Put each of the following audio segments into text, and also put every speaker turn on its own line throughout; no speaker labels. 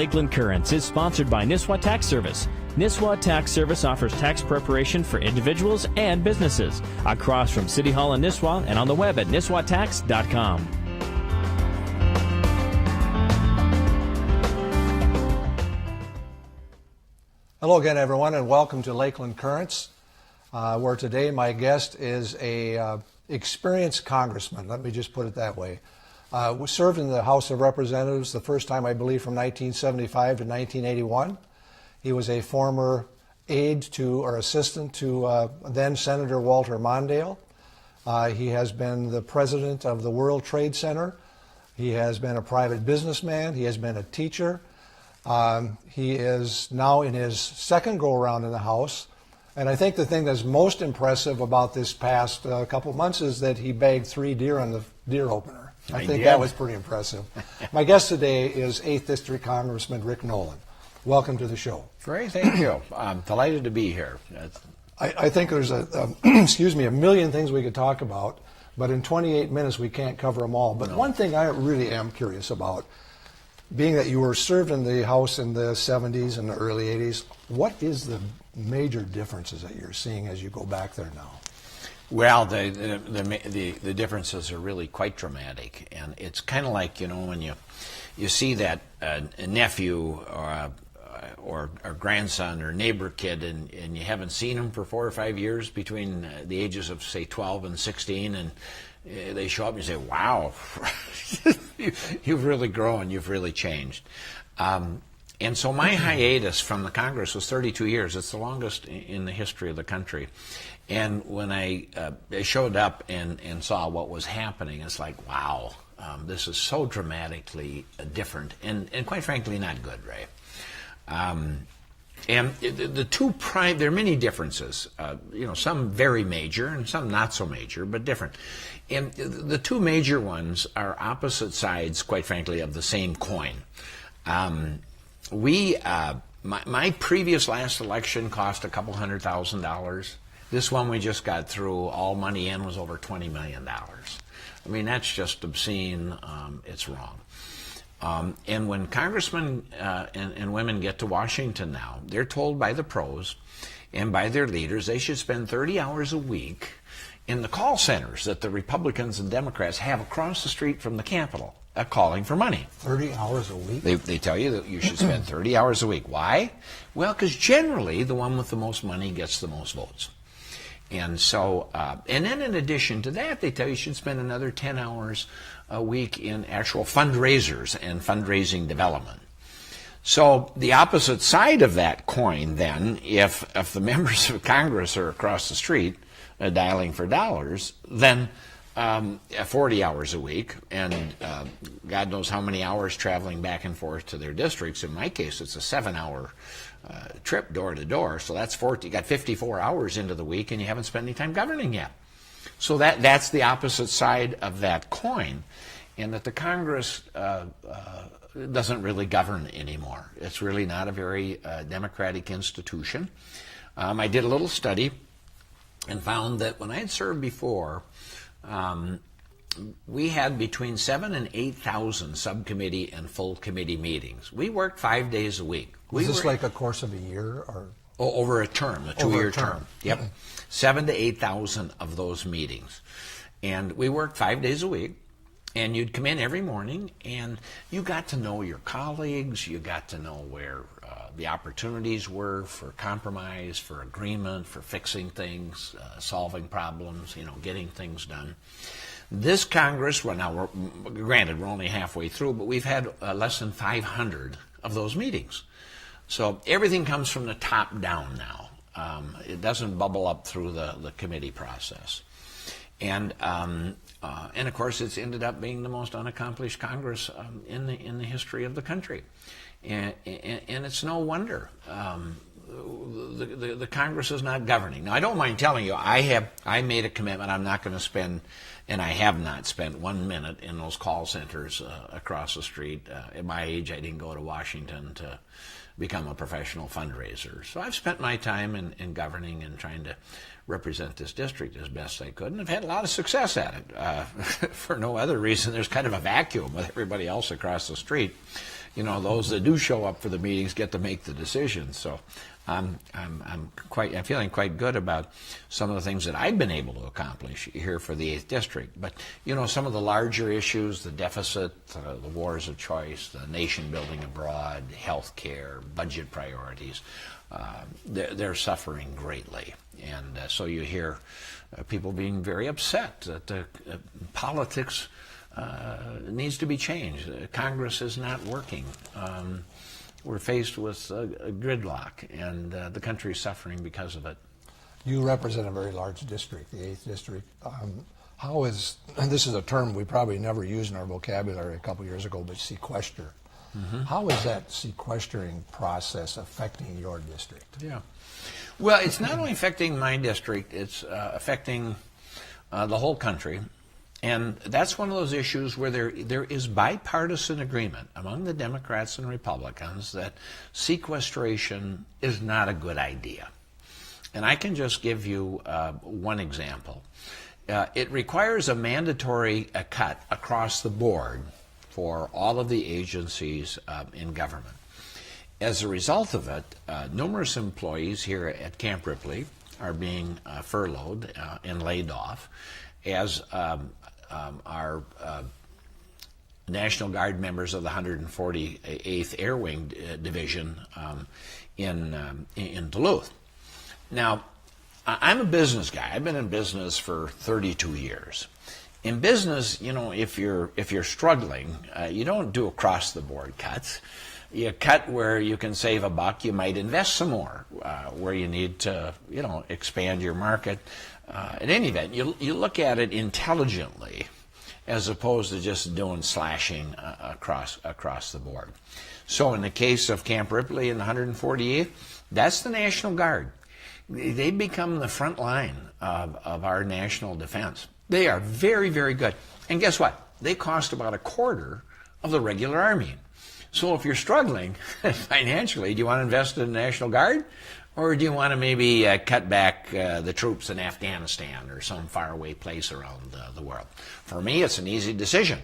Lakeland Currents is sponsored by Nisswa Tax Service. Nisswa Tax Service offers tax preparation for individuals and businesses. Across from City Hall in Nisswa and on the web at nisswatax.com.
Hello again, everyone, and welcome to Lakeland Currents, where today my guest is a experienced congressman. Let me just put it that way. Served in the House of Representatives the first time, I believe, from 1975 to 1981. He was a former aide to or assistant to then Senator Walter Mondale. He has been the president of the World Trade Center. He has been a private businessman. He has been a teacher. He is now in his second go-around in the House. And I think the thing that's most impressive about this past couple months is that he bagged 3 deer on the deer opener. I think that was pretty impressive. My guest today is 8th District Congressman Rick Nolan. Welcome to the show.
Great, thank you. I'm delighted to be here.
I think there's excuse me, a million things we could talk about, but in 28 minutes we can't cover them all. But one thing I really am curious about, being that you were served in the House in the 70s and the early 80s, what is the major differences that you're seeing as you go back there now?
Well, the differences are really quite dramatic, and it's kind of like, you know, when you see that a nephew or grandson or neighbor kid, and you haven't seen him for 4 or 5 years between the ages of, say, 12 and 16, and they show up and you say, wow, you've really grown, you've really changed. And so my hiatus from the Congress was 32 years. It's the longest in the history of the country. And when I showed up and saw what was happening, it's like, wow, this is so dramatically different and quite frankly not good, right? And there are many differences, you know, some very major and some not so major, but different. And the 2 major ones are opposite sides, quite frankly, of the same coin. My previous last election cost a couple $100,000. This one we just got through, all money in, was over $20 million. I mean, that's just obscene. It's wrong. And when congressmen and women get to Washington now, they're told by the pros and by their leaders they should spend 30 hours a week in the call centers that the Republicans and Democrats have across the street from the Capitol, calling for money.
30 hours a week?
They tell you that you should spend 30 hours a week. Why? Well, because generally the one with the most money gets the most votes. And so, and then in addition to that, they tell you should spend another 10 hours a week in actual fundraisers and fundraising development. So the opposite side of that coin then, if the members of Congress are across the street dialing for dollars, then 40 hours a week, and God knows how many hours traveling back and forth to their districts. In my case, it's a 7-hour trip door to door, so that's 40. You got 54 hours into the week, and you haven't spent any time governing yet. So that's the opposite side of that coin, and that the Congress doesn't really govern anymore. It's really not a very democratic institution. I did a little study and found that when I had served before, we had between 7,000 and 8,000 subcommittee and full committee meetings. We worked 5 days a week.
Was this like a course of a year, or
over a term, a 2-year term? Yep, 7,000 to 8,000 of those meetings, and we worked 5 days a week. And you'd come in every morning, and you got to know your colleagues. You got to know where the opportunities were for compromise, for agreement, for fixing things, solving problems, you know, getting things done. This Congress, well, now, granted, we're only halfway through, but we've had less than 500 of those meetings. So everything comes from the top down now. It doesn't bubble up through the committee process. And of course, it's ended up being the most unaccomplished Congress in the history of the country, and it's no wonder. The Congress is not governing. Now, I don't mind telling you, I made a commitment. I'm not going to spend, and I have not spent 1 minute in those call centers across the street. At my age, I didn't go to Washington to become a professional fundraiser. So I've spent my time in governing and trying to represent this district as best I could, and I've had a lot of success at it. For no other reason, there's kind of a vacuum with everybody else across the street. those that do show up for the meetings get to make the decisions. So I'm feeling quite good about some of the things that I've been able to accomplish here for the 8th District. But, some of the larger issues, the deficit, the wars of choice, the nation building abroad, health care, budget priorities, they're suffering greatly. And so you hear people being very upset that politics needs to be changed. Congress is not working. We're faced with a gridlock, and the country is suffering because of it.
You represent a very large district, the 8th District. How is, and this is a term we probably never used in our vocabulary a couple years ago, but sequester. Mm-hmm. How is that sequestering process affecting your district?
Yeah. Well, it's not only affecting my district, it's affecting the whole country. And that's one of those issues where there is bipartisan agreement among the Democrats and Republicans that sequestration is not a good idea. And I can just give you one example. It requires a mandatory cut across the board for all of the agencies in government. As a result of it, numerous employees here at Camp Ripley are being furloughed and laid off, as our National Guard members of the 148th Air Wing Division in Duluth. Now, I'm a business guy. I've been in business for 32 years. In business, if you're struggling, you don't do across the board cuts. You cut where you can save $1. You might invest some more where you need to, expand your market. In any event, you look at it intelligently as opposed to just doing slashing across the board. So in the case of Camp Ripley and the 148th, that's the National Guard. They become the front line of our national defense. They are very, very good. And guess what? They cost about a quarter of the regular Army. So if you're struggling financially, do you want to invest in the National Guard? Or do you want to maybe cut back the troops in Afghanistan or some faraway place around the world? For me, it's an easy decision.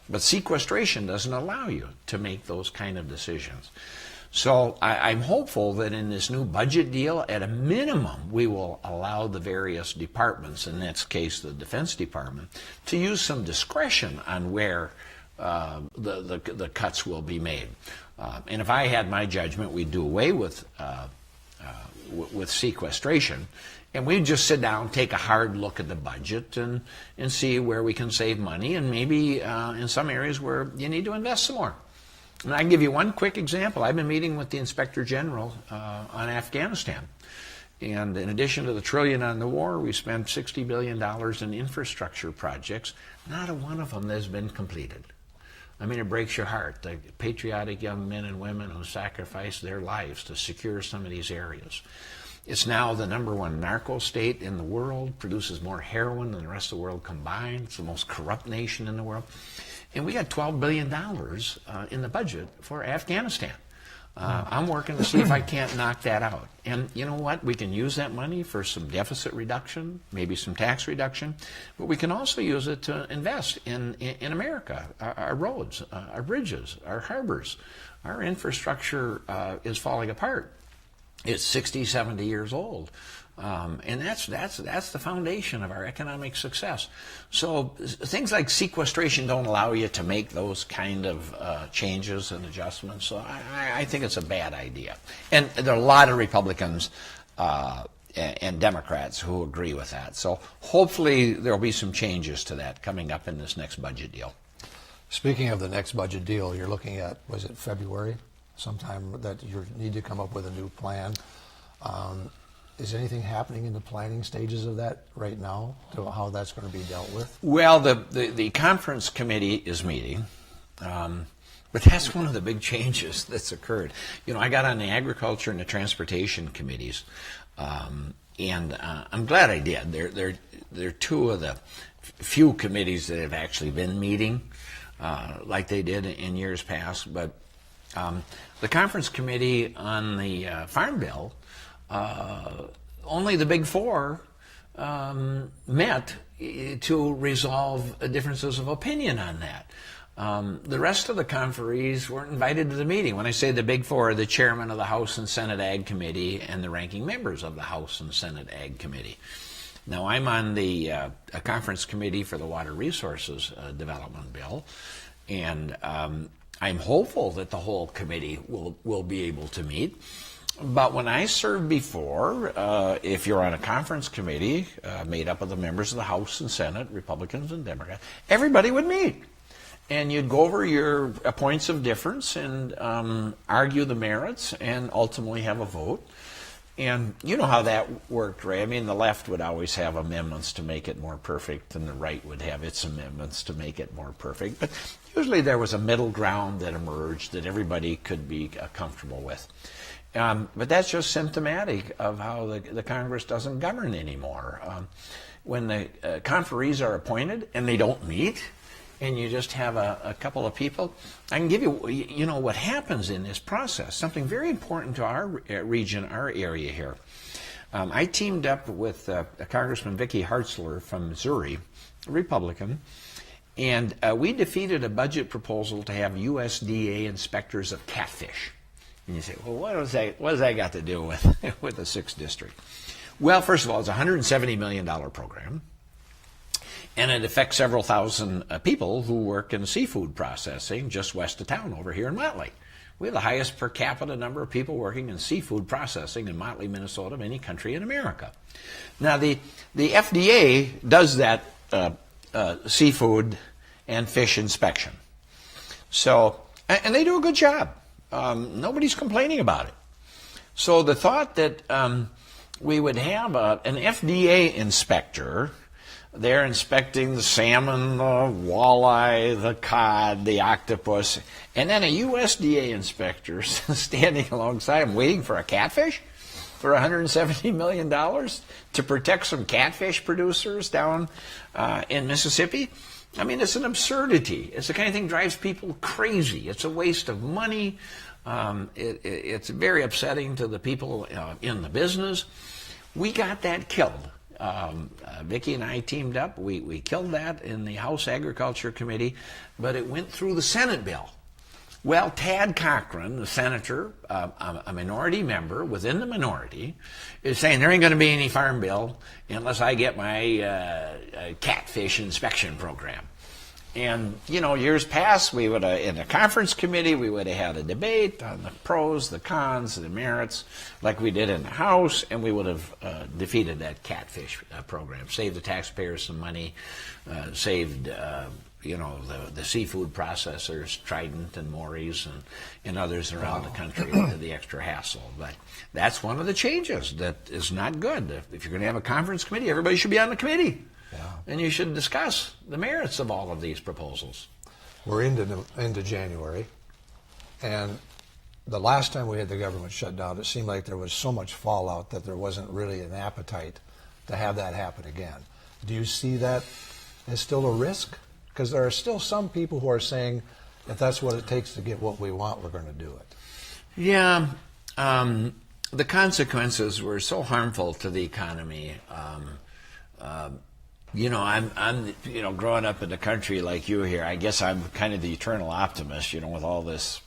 But sequestration doesn't allow you to make those kind of decisions. So I'm hopeful that in this new budget deal, at a minimum, we will allow the various departments, in this case the Defense Department, to use some discretion on where the cuts will be made. And if I had my judgment, we'd do away with sequestration, and we'd just sit down, take a hard look at the budget, and see where we can save money, and maybe in some areas where you need to invest some more. And I can give you one quick example. I've been meeting with the Inspector General on Afghanistan. And in addition to the $1 trillion on the war, we spent $60 billion in infrastructure projects. Not a one of them has been completed. I mean, it breaks your heart. The patriotic young men and women who sacrificed their lives to secure some of these areas. It's now the #1 narco state in the world, produces more heroin than the rest of the world combined. It's the most corrupt nation in the world. And we got $12 billion in the budget for Afghanistan. I'm working to see if I can't knock that out. And you know what? We can use that money for some deficit reduction, maybe some tax reduction, but we can also use it to invest in America, our roads, our bridges, our harbors. Our infrastructure is falling apart. It's 60, 70 years old. And that's the foundation of our economic success. So things like sequestration don't allow you to make those kind of changes and adjustments. So I think it's a bad idea. And there are a lot of Republicans and Democrats who agree with that. So hopefully there will be some changes to that coming up in this next budget deal.
Speaking of the next budget deal, you're looking at, was it February? Sometime that you need to come up with a new plan. Is anything happening in the planning stages of that right now, to how that's going to be dealt with?
Well, the conference committee is meeting, but that's one of the big changes that's occurred. I got on the agriculture and the transportation committees, and I'm glad I did. They're two of the few committees that have actually been meeting like they did in years past. But the conference committee on the Farm Bill, only the big four met to resolve differences of opinion on that. The rest of the conferees weren't invited to the meeting. When I say the big four, the chairman of the House and Senate Ag Committee and the ranking members of the House and Senate Ag Committee. Now, I'm on the conference committee for the Water Resources Development Bill, and I'm hopeful that the whole committee will be able to meet. But when I served before, if you're on a conference committee made up of the members of the House and Senate, Republicans and Democrats, everybody would meet. And you'd go over your points of difference and argue the merits and ultimately have a vote. And you know how that worked, Ray. I mean, the left would always have amendments to make it more perfect, and the right would have its amendments to make it more perfect. But usually there was a middle ground that emerged that everybody could be comfortable with. But that's just symptomatic of how the Congress doesn't govern anymore. When the conferees are appointed and they don't meet, and you just have a couple of people, I can give you, you know, what happens in this process, something very important to our region, our area here. I teamed up with Congressman Vicky Hartzler from Missouri, a Republican, and we defeated a budget proposal to have USDA inspectors of catfish. And you say, well, what does that got to do with, with the 6th district? Well, first of all, it's a $170 million program. And it affects several thousand people who work in seafood processing just west of town over here in Motley. We have the highest per capita number of people working in seafood processing in Motley, Minnesota, of any country in America. Now, the FDA does that seafood and fish inspection. So, and they do a good job. Nobody's complaining about it. So the thought that we would have an FDA inspector, they're inspecting the salmon, the walleye, the cod, the octopus, and then a USDA inspector standing alongside them waiting for a catfish for $170 million to protect some catfish producers down in Mississippi. I mean, it's an absurdity. It's the kind of thing that drives people crazy. It's a waste of money. It's very upsetting to the people in the business. We got that killed. Vicki and I teamed up. We killed that in the House Agriculture Committee, but it went through the Senate bill. Well, Tad Cochran, the senator, a minority member within the minority, is saying there ain't going to be any farm bill unless I get my catfish inspection program. And, you know, years past, we would have, in a conference committee, we would have had a debate on the pros, the cons, the merits, like we did in the House, and we would have defeated that catfish program, saved the taxpayers some money, saved, you know, the seafood processors, Trident and Maury's and others around the country, the extra hassle. But that's one of the changes that is not good. If you're going to have a conference committee, everybody should be on the committee. Yeah. And you should discuss the merits of all of these proposals.
We're into January, and the last time we had the government shut down, it seemed like there was so much fallout that there wasn't really an appetite to have that happen again. Do you see that as still a risk? Because there are still some people who are saying, if that's what it takes to get what we want, we're going to do it.
Yeah. The consequences were so harmful to the economy. You know, I'm you know, growing up in the country like you here, I guess I'm kind of the eternal optimist, you know, with all this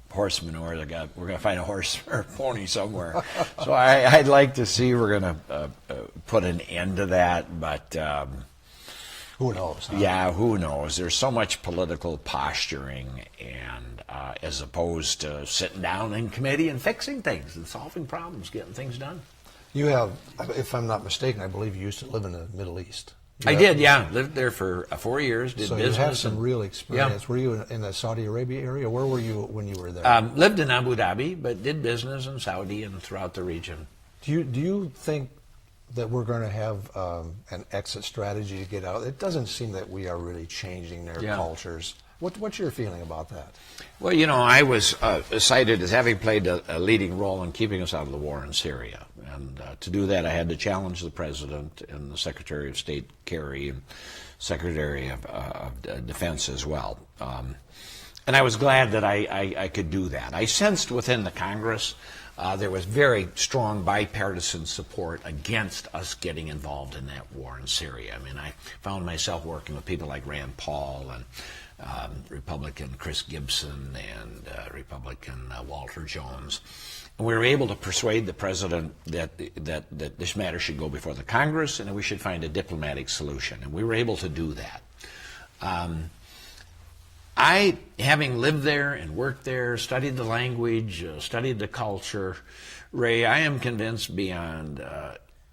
horse manure. We're going to find a horse or a pony somewhere. So I'd like to see we're going to put an end to that, but
who knows? Huh?
Yeah, who knows? There's so much political posturing, and as opposed to sitting down in committee and fixing things and solving problems, getting things done.
You have, if I'm not mistaken, I believe you used to live in the Middle East.
I did, yeah. Lived there for 4 years, did
so
business.
So you have some real experience.
Yeah.
Were you in the Saudi Arabia area? Where were you when you were there?
Lived in Abu Dhabi, but did business in Saudi and throughout the region.
Do you think that we're going to have an exit strategy to get out? It doesn't seem that we are really changing their cultures. What's your feeling about that?
Well, you know, I was cited as having played a leading role in keeping us out of the war in Syria. And to do that, I had to challenge the President and the Secretary of State Kerry and Secretary of Defense as well. And I was glad that I could do that. I sensed within the Congress there was very strong bipartisan support against us getting involved in that war in Syria. I mean, I found myself working with people like Rand Paul and Republican Chris Gibson and Republican Walter Jones. And we were able to persuade the president that this matter should go before the Congress and that we should find a diplomatic solution. And we were able to do that. I, having lived there and worked there, studied the language, studied the culture, Ray, I am convinced beyond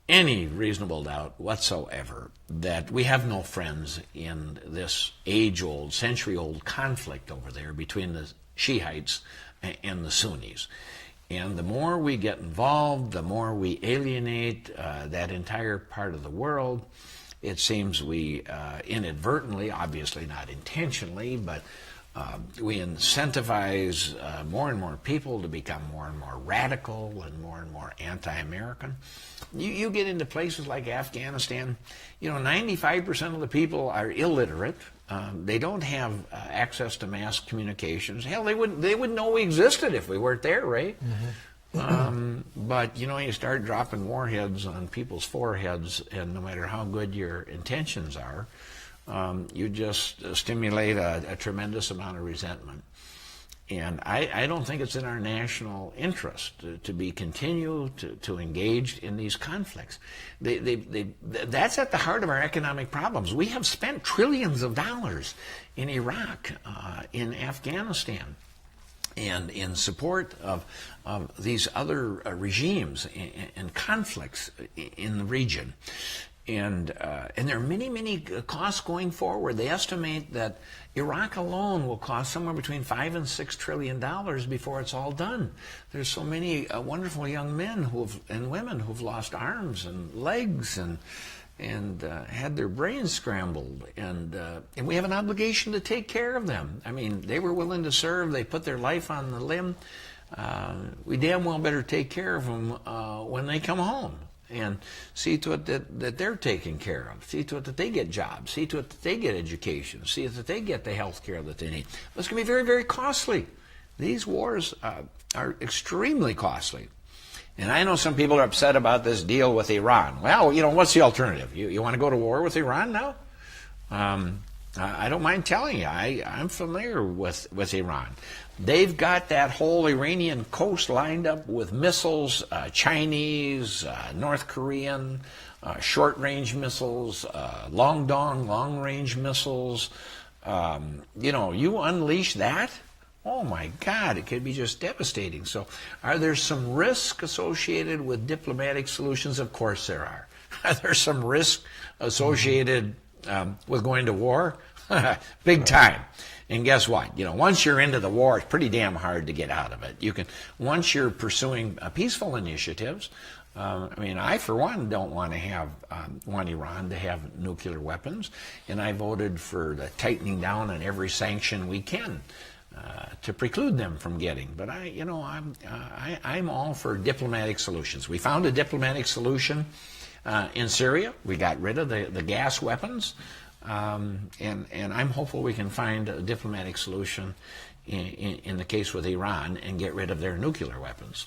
any reasonable doubt whatsoever that we have no friends in this age-old, century-old conflict over there between the Shiites and the Sunnis. And the more we get involved, the more we alienate that entire part of the world. It seems we inadvertently, obviously not intentionally, but we incentivize more and more people to become more and more radical and more anti-American. You get into places like Afghanistan, 95% of the people are illiterate. They don't have access to mass communications. Hell, they wouldn't know we existed if we weren't there, right? Mm-hmm. But you start dropping warheads on people's foreheads, and no matter how good your intentions are, you just stimulate a tremendous amount of resentment. And I don't think it's in our national interest to continue to engage in these conflicts. That's at the heart of our economic problems. We have spent trillions of dollars in Iraq, in Afghanistan, and in support of these other regimes and conflicts in the region. And there are many costs going forward. They estimate that Iraq alone will cost somewhere between $5 and $6 trillion before it's all done. There's so many wonderful young men and women who've lost arms and legs and had their brains scrambled, and we have an obligation to take care of them. I mean, they were willing to serve. They put their life on the limb. We damn well better take care of them when they come home. And see to it that they're taken care of. See to it that they get jobs. See to it that they get education. See that they get the health care that they need. It's going to be very, very costly. These wars are extremely costly. And I know some people are upset about this deal with Iran. Well, what's the alternative? You want to go to war with Iran now? I don't mind telling you, I'm familiar with Iran. They've got that whole Iranian coast lined up with missiles, Chinese, North Korean, short-range missiles, long-range missiles. You unleash that, oh my God, it could be just devastating. So are there some risks associated with diplomatic solutions? Of course there are. Are there some risks associated with going to war? Big time. And guess what? Once you're into the war, it's pretty damn hard to get out of it. Once you're pursuing peaceful initiatives, I for one don't want Iran to have nuclear weapons, and I voted for the tightening down on every sanction we can to preclude them from getting. But I'm all for diplomatic solutions. We found a diplomatic solution in Syria. We got rid of the gas weapons. And I'm hopeful we can find a diplomatic solution in the case with Iran and get rid of their nuclear weapons.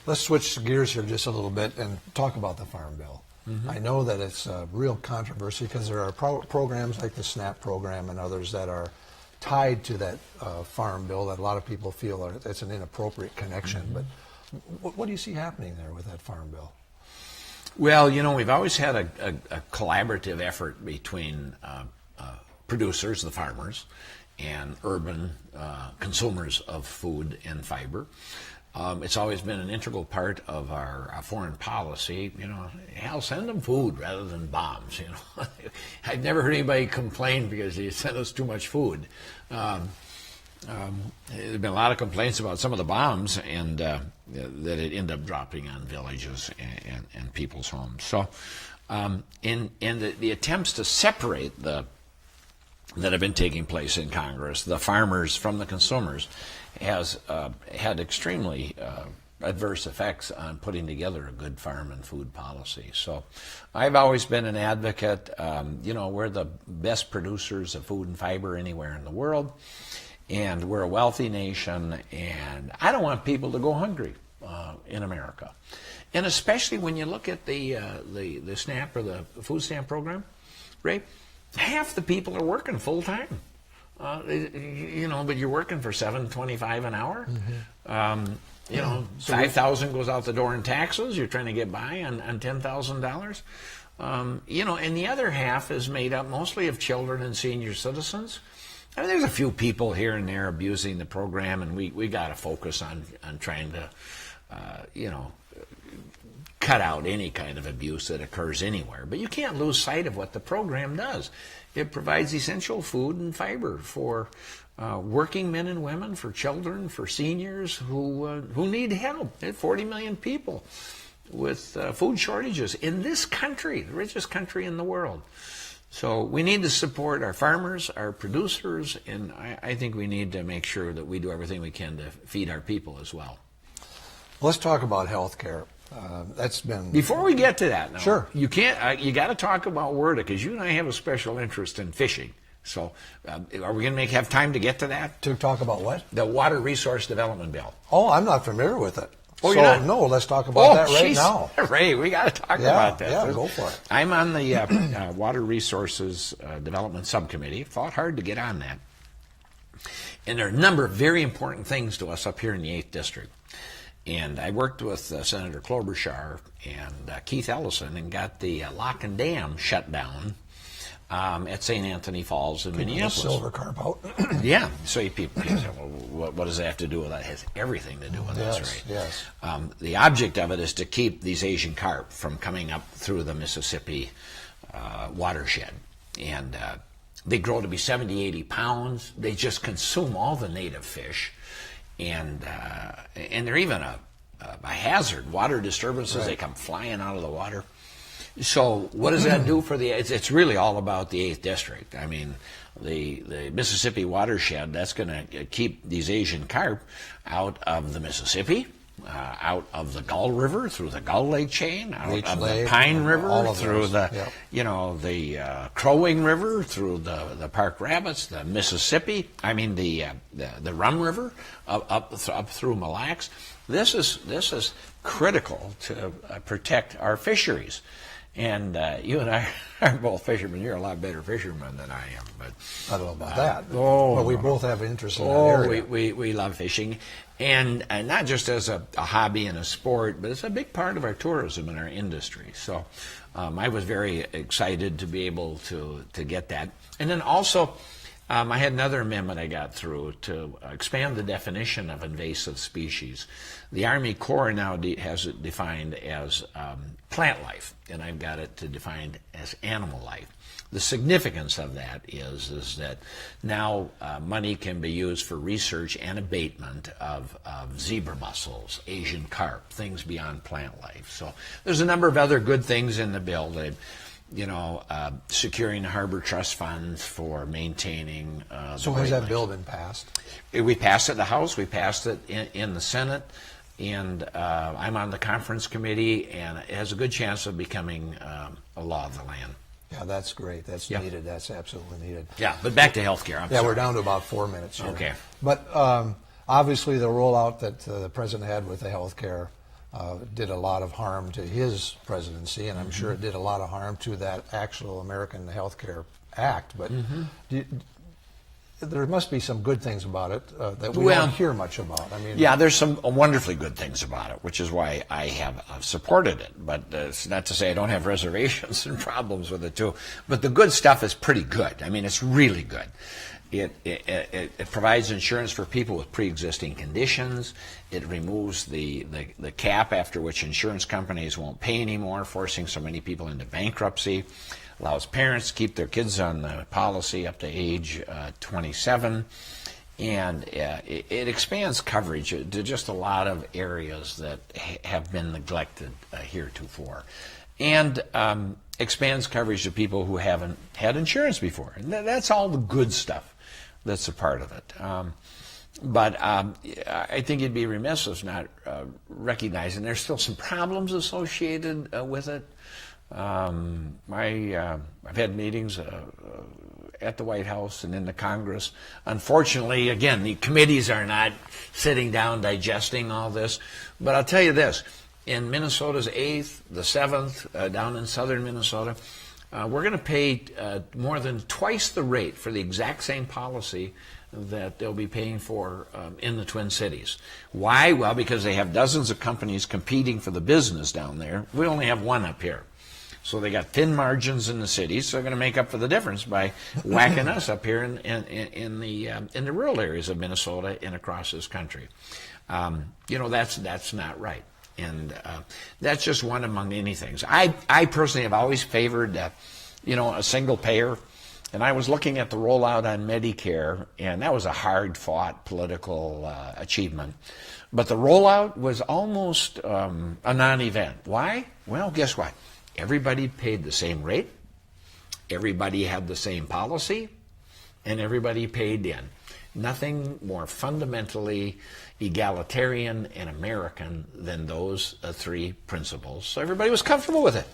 Let's switch gears here just a little bit and talk about the Farm Bill. Mm-hmm. I know that it's a real controversy because there are programs like the SNAP program and others that are tied to that Farm Bill that a lot of people feel it's an inappropriate connection. Mm-hmm. But what do you see happening there with that Farm Bill?
Well, we've always had a collaborative effort between producers, the farmers, and urban consumers of food and fiber. It's always been an integral part of our foreign policy. Hell, send them food rather than bombs. I've never heard anybody complain because they sent us too much food. There have been a lot of complaints about some of the bombs and that it ended up dropping on villages and people's homes. So in the attempts to separate that have been taking place in Congress, the farmers from the consumers, has had extremely adverse effects on putting together a good farm and food policy. So I've always been an advocate. We're the best producers of food and fiber anywhere in the world. And we're a wealthy nation, and I don't want people to go hungry in America. And especially when you look at the SNAP or the food stamp program, Ray, half the people are working full time. but you're working for $7.25 an hour. So 5,000 goes out the door in taxes. You're trying to get by on $10,000. And the other half is made up mostly of children and senior citizens. I mean, there's a few people here and there abusing the program, and we got to focus on trying to, cut out any kind of abuse that occurs anywhere. But you can't lose sight of what the program does. It provides essential food and fiber for working men and women, for children, for seniors who need help. There are 40 million people with food shortages in this country, the richest country in the world. So we need to support our farmers, our producers, and I think we need to make sure that we do everything we can to feed our people as well.
Let's talk about health care. That's been...
Before we get to that, now,
sure.
You can't. You got to talk about WRDA, because you and I have a special interest in fishing. So are we going to have time to get to that?
To talk about what?
The Water Resource Development Bill.
Oh, I'm not familiar with it.
Oh, you're not?
No, let's talk about that right
geez.
now.
Ray, we got to talk about that.
Yeah, go for it.
I'm on the Water Resources Development Subcommittee. Fought hard to get on that. And there are a number of very important things to us up here in the 8th District. And I worked with Senator Klobuchar and Keith Ellison and got the lock and dam shut down at St. Anthony Falls in Minneapolis.
Silver carp out.
Yeah. So people say, well, what does that have to do with that? It has everything to do with this, right?
Yes.
The object of it is to keep these Asian carp from coming up through the Mississippi watershed. And they grow to be 70, 80 pounds. They just consume all the native fish. And they're even a hazard. Water disturbances, They come flying out of the water. So what does that do for it's really all about the 8th District. I mean, the Mississippi watershed, that's going to keep these Asian carp out of the Mississippi, out of the Gull River, through the Gull Lake chain, out of the Pine River, through the, the Crowing River, through the Park Rapids, the Mississippi, the Rum River, up through Mille Lacs. This is critical to protect our fisheries. And you and I are both fishermen. You're a lot better fisherman than I am. But
I don't know about that. But we both have interest in that area.
We love fishing. And not just as a hobby and a sport, but it's a big part of our tourism and our industry. So I was very excited to be able to get that. And then also, I had another amendment I got through to expand the definition of invasive species. The Army Corps now has it defined as plant life, and I've got it defined as animal life. The significance of that is that now money can be used for research and abatement of zebra mussels, Asian carp, things beyond plant life. So there's a number of other good things in the bill. Securing harbor trust funds for maintaining.
So has that bill been passed?
We passed it in the House. We passed it in the Senate. And I'm on the conference committee, and it has a good chance of becoming a law of the land.
Yeah, that's great. That's needed. That's absolutely needed.
Yeah, but back to health care.
Yeah, we're down to about 4 minutes here.
Okay.
But obviously the rollout that the president had with the health care did a lot of harm to his presidency, and I'm sure it did a lot of harm to that actual American Health Care Act. But there must be some good things about it that we don't hear much about.
There's some wonderfully good things about it, which is why I have supported it. But it's not to say I don't have reservations and problems with it too. But the good stuff is pretty good. It's really good. It provides insurance for people with pre-existing conditions. It removes the cap after which insurance companies won't pay anymore, forcing so many people into bankruptcy. Allows parents to keep their kids on the policy up to age 27. And it expands coverage to just a lot of areas that have been neglected heretofore. And expands coverage to people who haven't had insurance before. And that's all the good stuff that's a part of it. But I think you'd be remiss if not recognizing there's still some problems associated with it. I've had meetings at the White House and in the Congress. Unfortunately, again, the committees are not sitting down digesting all this. But I'll tell you this. In Minnesota's 8th, the 7th, down in southern Minnesota, we're going to pay more than twice the rate for the exact same policy that they'll be paying for in the Twin Cities. Why? Well, because they have dozens of companies competing for the business down there. We only have one up here. So they got thin margins in the cities, so they're going to make up for the difference by whacking us up here in the rural areas of Minnesota and across this country. That's not right. And that's just one among many things. I personally have always favored, a single payer. And I was looking at the rollout on Medicare, and that was a hard-fought political achievement. But the rollout was almost a non-event. Why? Well, guess what? Everybody paid the same rate, everybody had the same policy, and everybody paid in. Nothing more fundamentally egalitarian and American than those three principles. So everybody was comfortable with it.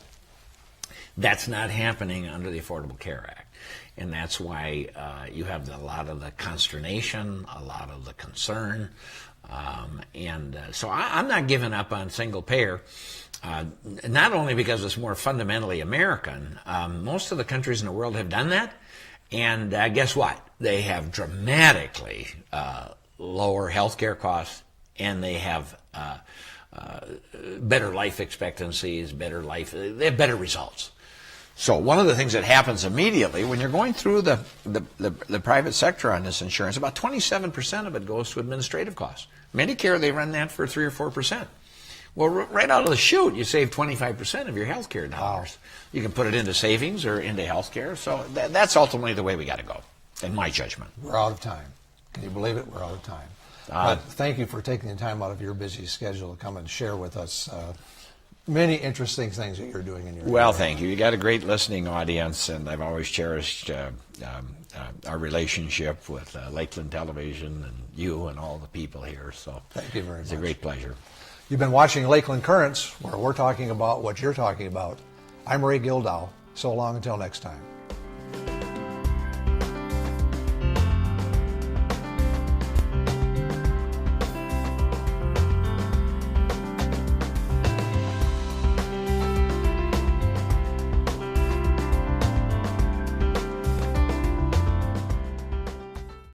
That's not happening under the Affordable Care Act. And that's why you have a lot of the consternation, a lot of the concern. So I'm not giving up on single payer, not only because it's more fundamentally American. Most of the countries in the world have done that. And guess what? They have dramatically lower health care costs, and they have better life expectancies, they have better results. So one of the things that happens immediately when you're going through the private sector on this insurance, about 27% of it goes to administrative costs. Medicare, they run that for 3 or 4%. Well, right out of the chute, you save 25% of your health care dollars. Wow. You can put it into savings or into health care. So that's ultimately the way we got to go, in my judgment.
We're out of time. Can you believe it? We're out of time. But thank you for taking the time out of your busy schedule to come and share with us many interesting things that you're doing in your
Well, thank you. You got a great listening audience, and I've always cherished our relationship with Lakeland Television and you and all the people here. So
thank you very much.
It's a great pleasure.
You've been watching Lakeland Currents, where we're talking about what you're talking about. I'm Ray Gildow. So long until next time.